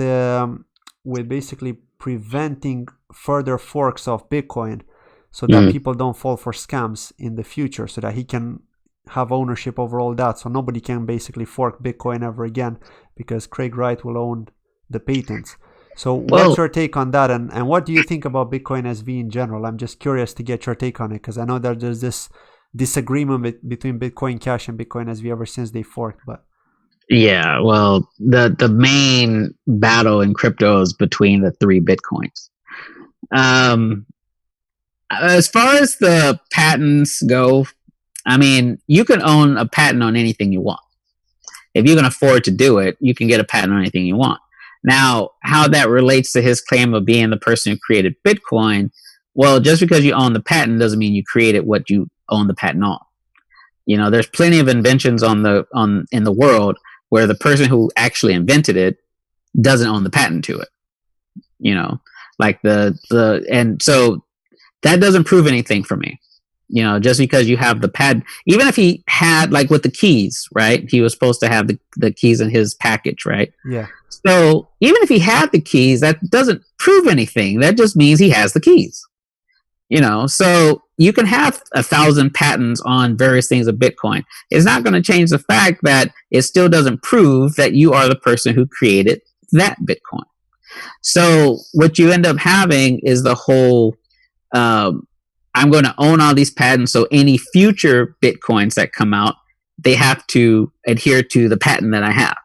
basically preventing further forks of Bitcoin, so that people don't fall for scams in the future, so that he can have ownership over all that. So nobody can basically fork Bitcoin ever again, because Craig Wright will own the patents. So what's your take on that? And what do you think about Bitcoin SV in general? I'm just curious to get your take on it, because I know that there's this disagreement between Bitcoin Cash and Bitcoin SV ever since they forked. But yeah, well, the main battle in crypto is between the three Bitcoins. As far as the patents go, I mean, you can own a patent on anything you want. If you can afford to do it, you can get a patent on anything you want. Now, how that relates to his claim of being the person who created Bitcoin, well, just because you own the patent doesn't mean you created what you own the patent on. There's plenty of inventions in the world where the person who actually invented it doesn't own the patent to it. And so that doesn't prove anything for me. Just because you have the patent, even if he had, like with the keys, right? He was supposed to have the keys in his package, right? Yeah. So even if he had the keys, that doesn't prove anything. That just means he has the keys. So you can have 1,000 patents on various things of Bitcoin. It's not going to change the fact that it still doesn't prove that you are the person who created that Bitcoin. So what you end up having is the whole, I'm going to own all these patents, so any future Bitcoins that come out, they have to adhere to the patent that I have,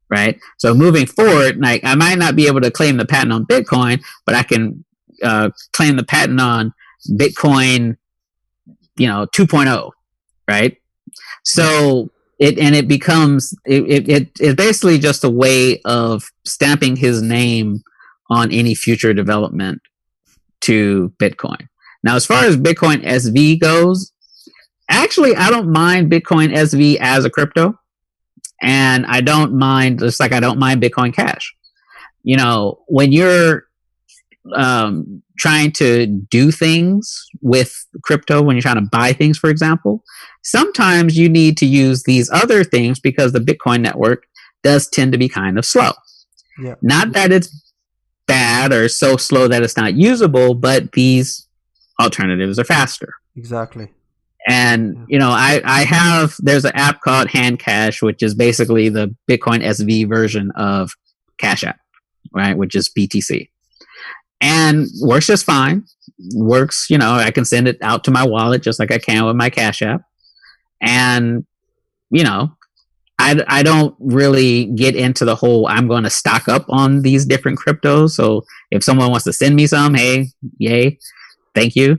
right? So moving forward, like, I might not be able to claim the patent on Bitcoin, but I can claim the patent on Bitcoin, 2.0, right? So it becomes it's basically just a way of stamping his name on any future development to Bitcoin. Now, as far as Bitcoin SV goes, Actually, I don't mind Bitcoin SV as a crypto, and I don't mind, just like I don't mind Bitcoin Cash. When you're trying to do things with crypto, when you're trying to buy things, for example, sometimes you need to use these other things because the Bitcoin network does tend to be kind of slow. Yeah. Not that it's bad or so slow that it's not usable, but these alternatives are faster. Exactly. And there's an app called Hand Cash, which is basically the Bitcoin SV version of Cash App, right? Which is BTC. And works just fine. Works, I can send it out to my wallet just like I can with my Cash App. And, I don't really get into the whole I'm going to stock up on these different cryptos. So if someone wants to send me some, hey, yay, thank you.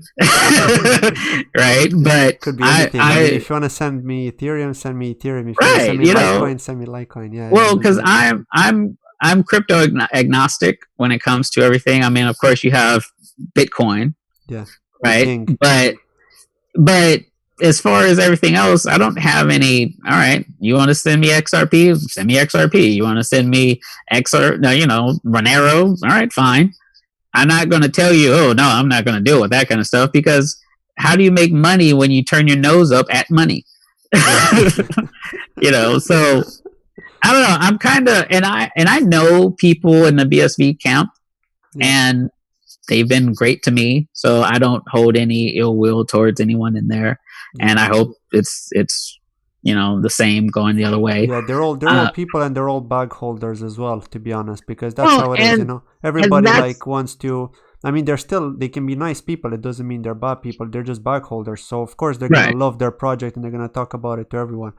Right? But could be anything. If you want to send me Ethereum, send me Ethereum. If you want to send me Litecoin, send me Litecoin. Yeah. Well, because I'm crypto agnostic when it comes to everything. I mean, of course, you have Bitcoin, yeah, right? But as far as everything else, I don't have any. All right, you want to send me XRP? Send me XRP. You want to send me Monero? All right, fine. I'm not going to tell you, oh no, I'm not going to deal with that kind of stuff, because how do you make money when you turn your nose up at money? So. I don't know. I'm kind of, and I know people in the BSV camp, and they've been great to me. So I don't hold any ill will towards anyone in there, and I hope it's the same going the other way. Yeah, they're all people, and they're all bag holders as well, to be honest, because that's how it is. Everybody wants to. I mean, they can be nice people. It doesn't mean they're bad people. They're just bag holders. So of course they're gonna love their project, and they're gonna talk about it to everyone.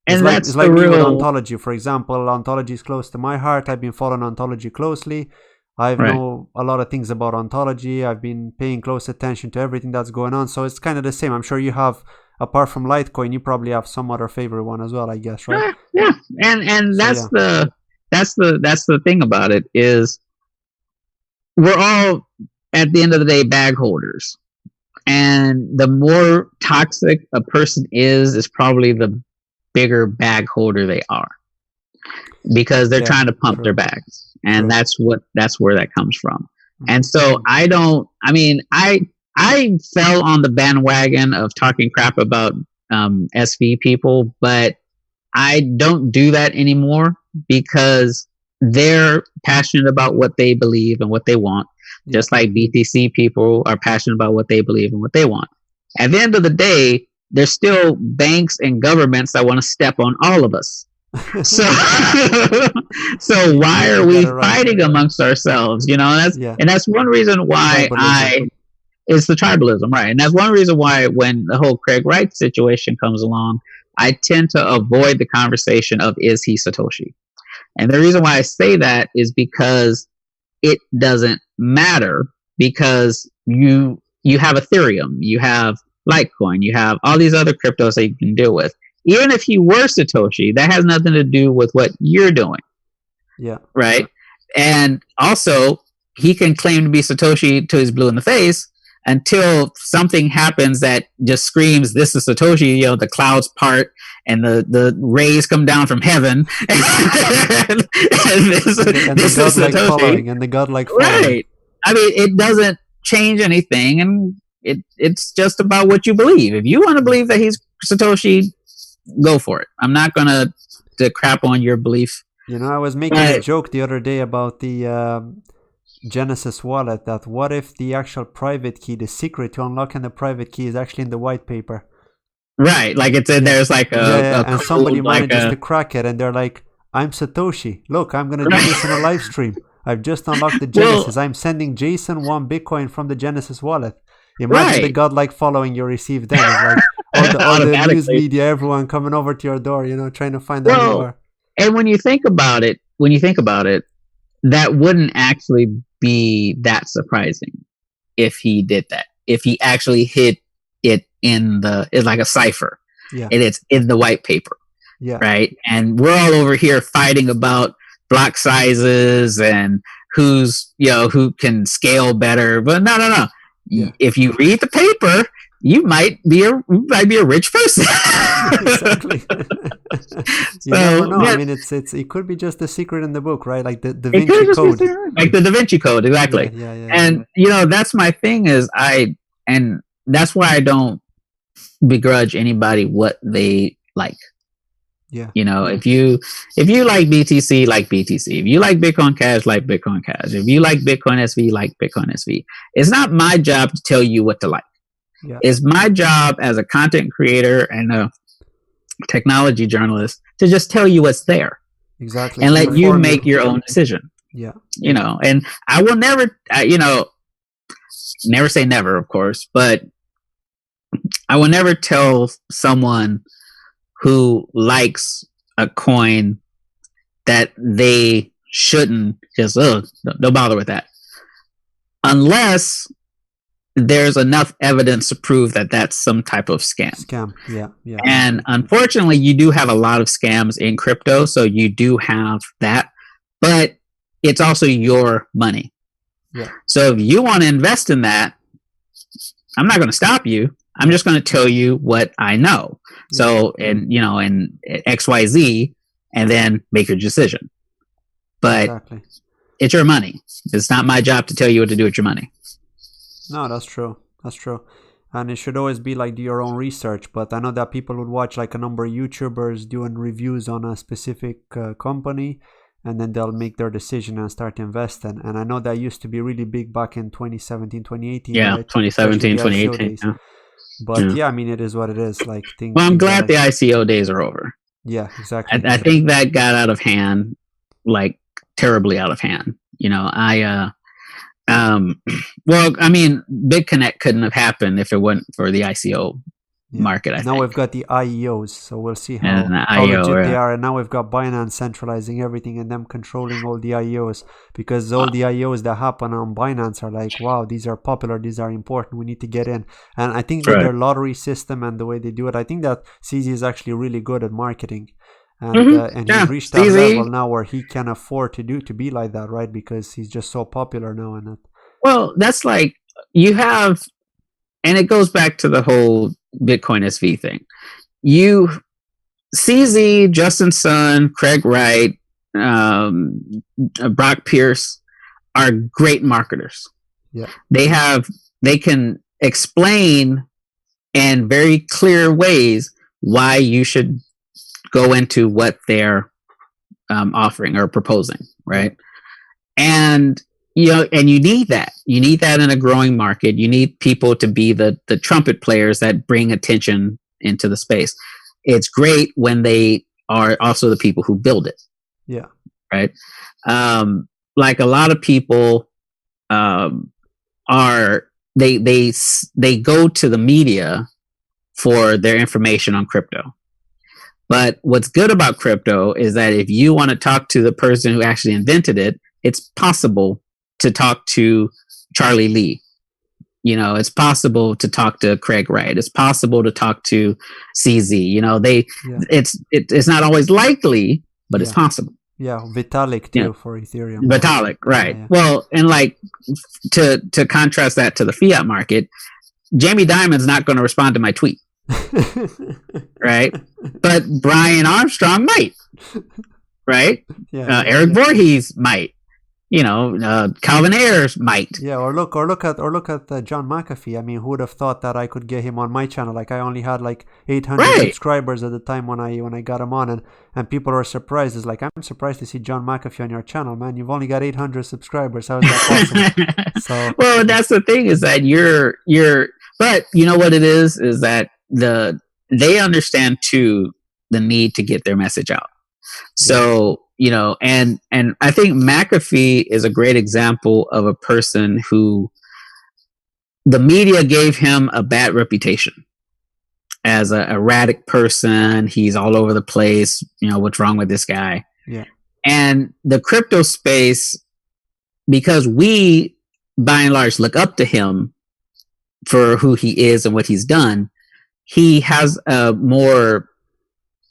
It's like me with Ontology, for example. Ontology is close to my heart. I've been following Ontology closely. I know a lot of things about Ontology. I've been paying close attention to everything that's going on. So it's kind of the same. I'm sure you have, apart from Litecoin, you probably have some other favorite one as well, I guess, right? Yeah. And that's the thing about it, is we're all, at the end of the day, bag holders. And the more toxic a person is probably the bigger bag holder they are, because they're trying to pump their bags, and that's where that comes from. And so I fell on the bandwagon of talking crap about SV people, but I don't do that anymore, because they're passionate about what they believe and what they want, just like BTC people are passionate about what they believe and what they want. At the end of the day, there's still banks and governments that want to step on all of us. So why are we fighting amongst ourselves? And that's one reason why it's the tribalism, right? And that's one reason why, when the whole Craig Wright situation comes along, I tend to avoid the conversation of, is he Satoshi? And the reason why I say that is because it doesn't matter, because you have Ethereum, you have Litecoin, you have all these other cryptos that you can deal with. Even if he were Satoshi, that has nothing to do with what you're doing. Yeah. Right? And also, he can claim to be Satoshi till he's blue in the face, until something happens that just screams, this is Satoshi, the clouds part and the rays come down from heaven. and this is Satoshi. And the godlike following. Right. I mean, it doesn't change anything, and it's just about what you believe. If you want to believe that he's Satoshi, go for it. I'm not going to crap on your belief. I was making a joke the other day about the Genesis wallet, that what if the actual private key, the secret to unlocking the private key, is actually in the white paper? Right, like it's in there's like and somebody manages to crack it, and they're like, I'm Satoshi. Look, I'm going to do this in a live stream. I've just unlocked the Genesis. I'm sending Jason 1 Bitcoin from the Genesis wallet. Imagine the godlike following you receive then. It's like all the news media, everyone coming over to your door, trying to find out who you are. And when you think about it, that wouldn't actually be that surprising if he did that. If he actually hid it it's like a cipher. Yeah. And it's in the white paper. Yeah. Right? And we're all over here fighting about block sizes and who can scale better. But no. Yeah. If you read the paper, you might be a rich person. Exactly. You never know. I mean, it could be just the secret in the book, right? Like the Da Vinci Code. Like the Da Vinci Code, exactly. Yeah. And that's my thing is and that's why I don't begrudge anybody what they like. Yeah. If you like BTC, like BTC. If you like Bitcoin Cash, like Bitcoin Cash. If you like Bitcoin SV, like Bitcoin SV. It's not my job to tell you what to like. Yeah. It's my job as a content creator and a technology journalist to just tell you what's there. Exactly. And let you make your own decision. Yeah. And I will never, never say never, of course, but I will never tell someone who likes a coin that they shouldn't just, don't bother with that. Unless there's enough evidence to prove that that's some type of scam. Yeah. And unfortunately, you do have a lot of scams in crypto, so you do have that, but it's also your money. Yeah. So if you want to invest in that, I'm not going to stop you. I'm just going to tell you what I know. Yeah. So, in XYZ, and then make your decision. But It's your money. It's not my job to tell you what to do with your money. No, that's true. And it should always be like do your own research. But I know that people would watch like a number of YouTubers doing reviews on a specific company, and then they'll make their decision and start investing. And I know that used to be really big back in 2017, 2018. Yeah, right? 2017, 2018. Yeah. But I mean, it is what it is. Like things. Well, I'm glad the ICO days are over. Yeah, exactly. I think that got out of hand, like terribly out of hand. Well, I mean, BitConnect couldn't have happened if it wasn't for the ICO market. I think. We've got the IEOs, so we'll see how legit they are. And now we've got Binance centralizing everything and them controlling all the IEOs, because all the IEOs that happen on Binance are like, wow, these are popular, these are important, we need to get in. And I think with their lottery system and the way they do it, I think that CZ is actually really good at marketing. And he's reached that level now where he can afford to be like that, right? Because he's just so popular now. And well, that's like you have, and it goes back to the whole Bitcoin SV thing. CZ, Justin Sun, Craig Wright, Brock Pierce are great marketers. Yeah, they can explain in very clear ways why you should go into what they're offering or proposing, right? And and you need that. You need that in a growing market. You need people to be the trumpet players that bring attention into the space. It's great when they are also the people who build it. Yeah. Right. Like a lot of people they go to the media for their information on crypto. But what's good about crypto is that if you want to talk to the person who actually invented it, it's possible to talk to Charlie Lee. It's possible to talk to Craig Wright. It's possible to talk to CZ. It's not always likely, but it's possible. Yeah, Vitalik too for Ethereum. Vitalik, right? Yeah. Well, and like to contrast that to the fiat market, Jamie Dimon's not going to respond to my tweet. Right, but Brian Armstrong might, right? Eric Voorhees might, Calvin Ayers might. Yeah, or look at John McAfee. I mean, who would have thought that I could get him on my channel? Like I only had like 800 subscribers at the time when I got him on, and people are surprised. It's like, I'm surprised to see John McAfee on your channel, man. You've only got 800 subscribers. How is that possible? So well, that's the thing is that you're, but you know what it is that they understand too the need to get their message out. So, and I think McAfee is a great example of a person who the media gave him a bad reputation as a erratic person. He's all over the place. What's wrong with this guy? Yeah. And the crypto space, because we by and large look up to him for who he is and what he's done, he has a more,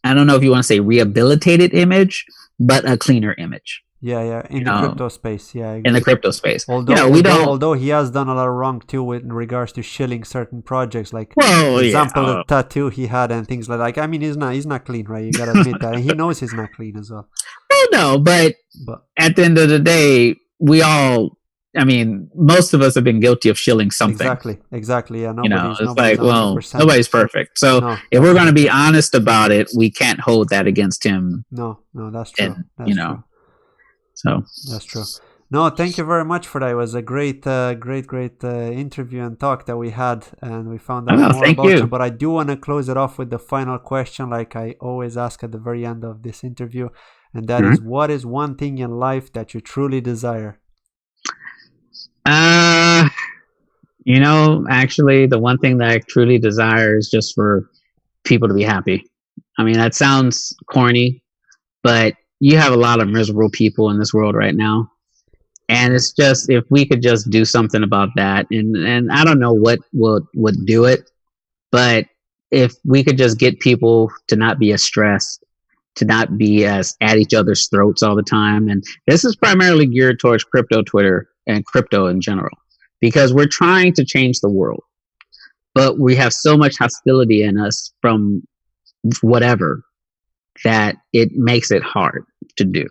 I don't know if you want to say rehabilitated image, but a cleaner image. Yeah, in the crypto space. Yeah, in the crypto space. Although he has done a lot of wrong too with in regards to shilling certain projects, like for example the tattoo he had and things like that. Like, I mean, he's not clean, right? You gotta admit that, and he knows he's not clean as well. Well, no, but at the end of the day, most of us have been guilty of shilling something. Exactly. Yeah, nobody's perfect. So if we're going to be honest about it, we can't hold that against him. No, that's true. True. So that's true. No, thank you very much for that. It was a great interview and talk that we had, and we found out more about you. But I do want to close it off with the final question, like I always ask at the very end of this interview, and that is, what is one thing in life that you truly desire? Actually, the one thing that I truly desire is just for people to be happy. I mean, that sounds corny, but you have a lot of miserable people in this world right now. And it's just, if we could just do something about that, and I don't know what would do it, but if we could just get people to not be as stressed, to not be as at each other's throats all the time. And this is primarily geared towards crypto Twitter and crypto in general, because we're trying to change the world, but we have so much hostility in us from whatever that it makes it hard to do.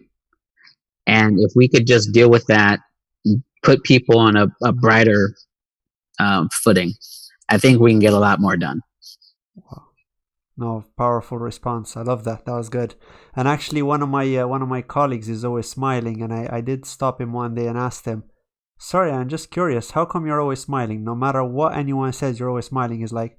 And if we could just deal with that, put people on a brighter footing, I think we can get a lot more done. Wow. No, powerful response. I love that. That was good. And actually, one of my colleagues is always smiling, and I did stop him one day and asked him, "Sorry, I'm just curious. How come you're always smiling? No matter what anyone says, you're always smiling." He's like,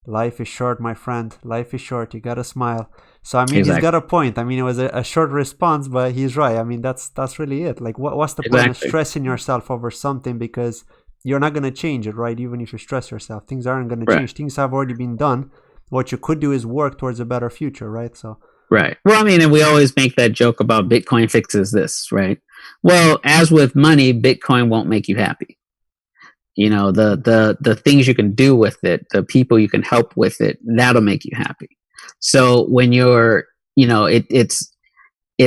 "Life is short, my friend. Life is short. You gotta smile." So I mean, He's got a point. I mean, it was a short response, but he's right. I mean, that's really it. Like, what's the point of stressing yourself over something, because you're not gonna change it, right? Even if you stress yourself, things aren't gonna change. Things have already been done. What you could do is work towards a better future, right? So right. Well, I mean, and we always make that joke about Bitcoin fixes this, right? Well, as with money, Bitcoin won't make you happy. The things you can do with it, the people you can help with it, that'll make you happy. So when you're, it's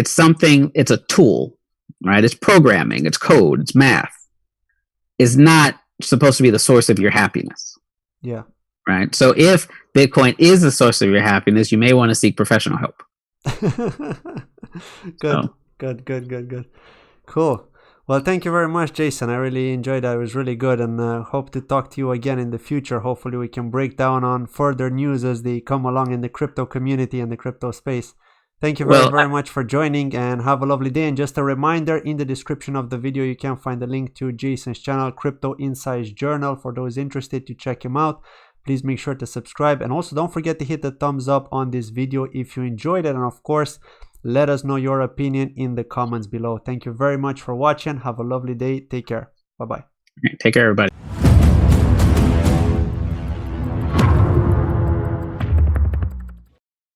something, it's a tool, right? It's programming, it's code, it's math. It's not supposed to be the source of your happiness. Yeah. Right. So if Bitcoin is the source of your happiness, you may want to seek professional help. Good. Cool. Well, thank you very much, Jason. I really enjoyed that. It was really good, and hope to talk to you again in the future. Hopefully we can break down on further news as they come along in the crypto community and the crypto space. Thank you very much for joining, and have a lovely day. And just a reminder, in the description of the video, you can find a link to Jason's channel, Crypto Insights Journal, for those interested to check him out. Please make sure to subscribe, and also don't forget to hit the thumbs up on this video if you enjoyed it, and of course, let us know your opinion in the comments below. Thank you very much for watching. Have a lovely day. Take care. Bye-bye. Take care, everybody.